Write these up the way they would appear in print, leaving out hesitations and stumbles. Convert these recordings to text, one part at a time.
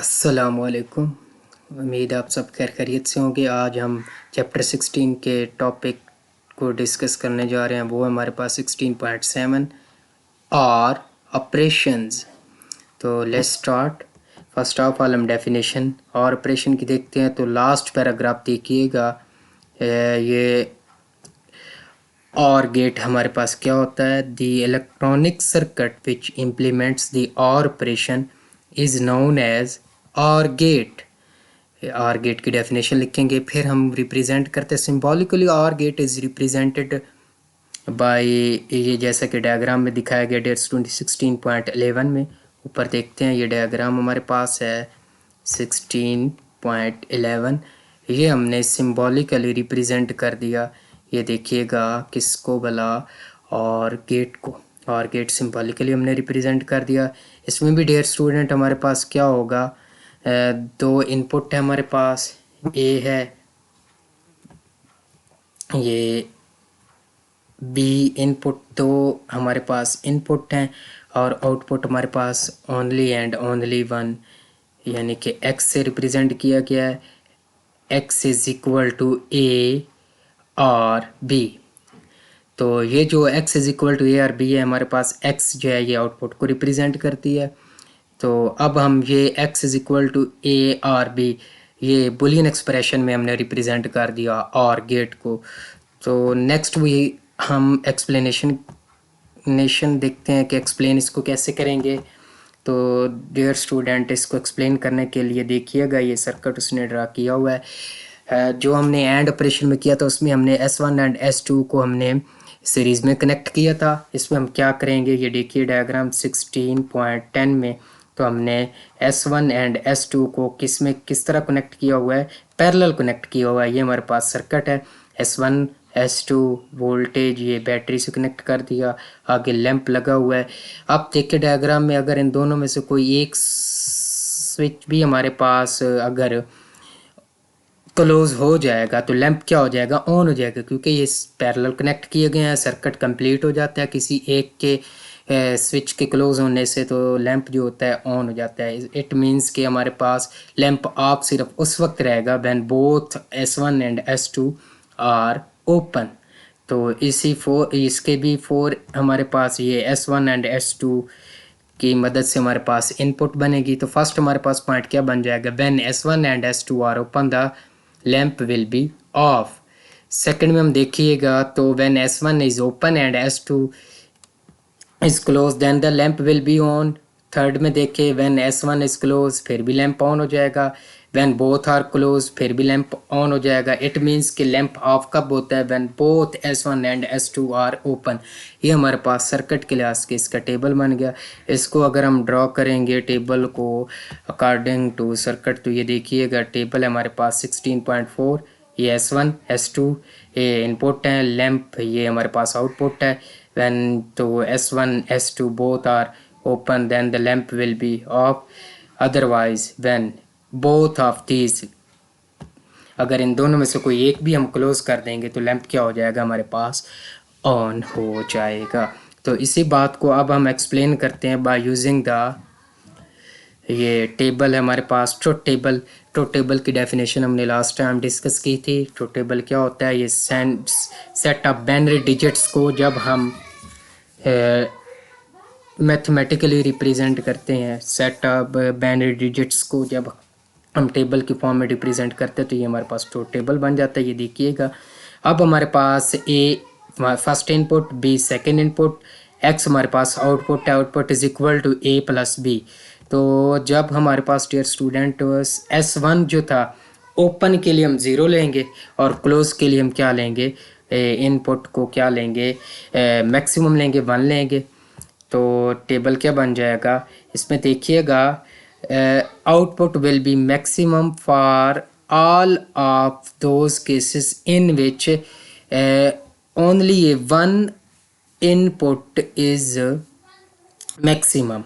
अस्सलामुअलैकुम। उम्मीद आप सब खैरियत से होंगे। आज हम चैप्टर 16 के टॉपिक को डिस्कस करने जा रहे हैं। वो हमारे पास 16.7 और ऑपरेशंस। तो let's start. First of all हम डेफिनेशन और ऑपरेशन की देखते हैं। तो लास्ट पैराग्राफ देखिएगा। ये और गेट हमारे पास क्या होता है? The electronic circuit which implements the OR operation is known as OR gate. OR gate की डेफिनेशन लिखेंगे, फिर हम रिप्रेजेंट करते हैं symbolically. OR gate is represented by, ये जैसा कि डायग्राम में दिखाया गया डेट्स 16.11 में। ऊपर देखते हैं, ये डायग्राम हमारे पास है 16.11। ये हमने सिंबॉलिकली रिप्रेजेंट कर दिया। ये देखिएगा किसको भला? और गेट को। और गेट सिंबॉलिकली हमने रिप्रेजेंट कर दिया। इसमें भी डियर स्टूडेंट हमारे पास क्या होगा? दो इनपुट है हमारे पास। ए है, ये बी इनपुट। तो हमारे पास इनपुट हैं और आउटपुट हमारे पास ओनली एंड ओनली वन, यानी कि एक्स से रिप्रेजेंट किया गया है। एक्स इज इक्वल टू ए और बी। तो ये जो x इज इक्वल टू ए और बी है, हमारे पास x जो है ये आउटपुट को रिप्रेजेंट करती है। तो अब हम ये x इज इक्वल टू ए और बी, ये बुलियन एक्सप्रेशन में हमने रिप्रेजेंट कर दिया और गेट को। तो नेक्स्ट भी हम एक्सप्लेनेशन देखते हैं कि एक्सप्लेन इसको कैसे करेंगे। तो डियर स्टूडेंट, इसको एक्सप्लेन करने के लिए देखिएगा, ये सर्किट उसने ड्रा किया हुआ है। जो हमने एंड ऑपरेशन में किया था उसमें हमने S1 एंड S2 को हमने सीरीज़ में कनेक्ट किया था। इसमें हम क्या करेंगे, ये देखिए डायग्राम 16.10 में। तो हमने S1 एंड S2 को किस तरह कनेक्ट किया हुआ है? पैरेलल कनेक्ट किया हुआ है। ये हमारे पास सर्किट है। S1 S2 वोल्टेज ये बैटरी से कनेक्ट कर दिया, आगे लैंप लगा हुआ है। आप देखिए डायग्राम में, अगर इन दोनों में से कोई एक स्विच भी हमारे पास अगर क्लोज हो जाएगा तो लैंप क्या हो जाएगा? ऑन हो जाएगा, क्योंकि ये पैरेलल कनेक्ट किए गए हैं। सर्किट कंप्लीट हो जाता है किसी एक के स्विच के क्लोज होने से, तो लैंप जो होता है ऑन हो जाता है। इट मीन्स कि हमारे पास लैंप ऑफ सिर्फ उस वक्त रहेगा when both S1 and S2 are open. तो इसके भी फोर हमारे पास ये S1 एंड S2 की मदद से हमारे पास इनपुट बनेगी। तो फर्स्ट हमारे पास पॉइंट क्या बन जाएगा? When S1 and S2 are open the lamp will be off. Second में हम देखिएगा, तो when S1 is open and S2 is close then the lamp will be on. Third में देखिए, व्हेन S1 इज क्लोज फिर भी lamp on हो जाएगा। व्हेन बोथ आर क्लोज फिर भी लैंप ऑन हो जाएगा। इट मीन्स कि लैंप ऑफ कब होता है? When both S1 and S2 are open. ये हमारे पास सर्किट के लिहाज से इसका टेबल बन गया। इसको अगर हम ड्रॉ करेंगे टेबल को अकॉर्डिंग टू सर्किट, तो ये देखिएगा टेबल है हमारे पास 16.4। ये S1 S2 ये इनपुट है, लैंप ये हमारे पास आउटपुट है। when तो S1 S2 both are open then the lamp will be off, otherwise when both of these, अगर इन दोनों में से कोई एक भी हम क्लोज कर देंगे तो लैंप क्या हो जाएगा? हमारे पास ऑन हो जाएगा। तो इसी बात को अब हम एक्सप्लेन करते हैं बाय यूजिंग द, ये टेबल है हमारे पास ट्रुथ टेबल। ट्रुथ टेबल की डेफिनेशन हमने लास्ट टाइम डिस्कस की थी। ट्रुथ टेबल क्या होता है? ये सेट ऑफ बाइनरी डिजिट्स को जब हम मैथमेटिकली रिप्रेजेंट करते हैं, सेट ऑफ बाइनरी डिजिट्स को जब हम टेबल की फॉर्म में रिप्रेजेंट करते हैं, तो ये हमारे पास ट्रुथ टेबल बन जाता है। ये देखिएगा, अब हमारे पास a first input, b second input, x हमारे पास आउटपुट है। Output is equal to a plus b. तो जब हमारे पास डियर स्टूडेंट S1 जो था, ओपन के लिए हम 0 लेंगे और क्लोज के लिए हम क्या लेंगे? इनपुट को क्या लेंगे? मैक्सिमम लेंगे, 1 लेंगे। तो टेबल क्या बन जाएगा? इसमें देखिएगा, output will be maximum for all of those cases in which only one input is maximum.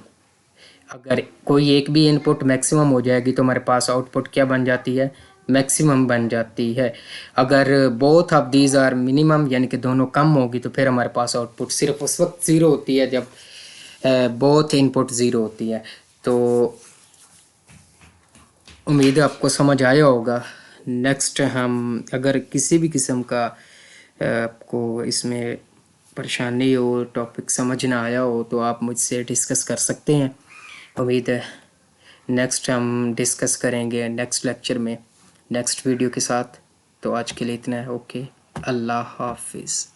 अगर कोई एक भी इनपुट मैक्सिमम हो जाएगी तो हमारे पास आउटपुट क्या बन जाती है? मैक्सिमम बन जाती है। अगर both of these are minimum, यानी कि दोनों कम होगी, तो फिर हमारे पास आउटपुट सिर्फ उस वक्त 0 होती है जब बोथ इनपुट 0 होती है। तो उम्मीद है आपको समझ आया होगा। नेक्स्ट हम अगर किसी भी किस्म का आपको इसमें परेशानी हो, टॉपिक समझ ना आया हो, तो आप मुझसे डिस्कस कर सकते हैं। उम्मीद है नेक्स्ट हम डिस्कस करेंगे नेक्स्ट लेक्चर में नेक्स्ट वीडियो के साथ। तो आज के लिए इतना है। ओके, अल्लाह हाफिज़।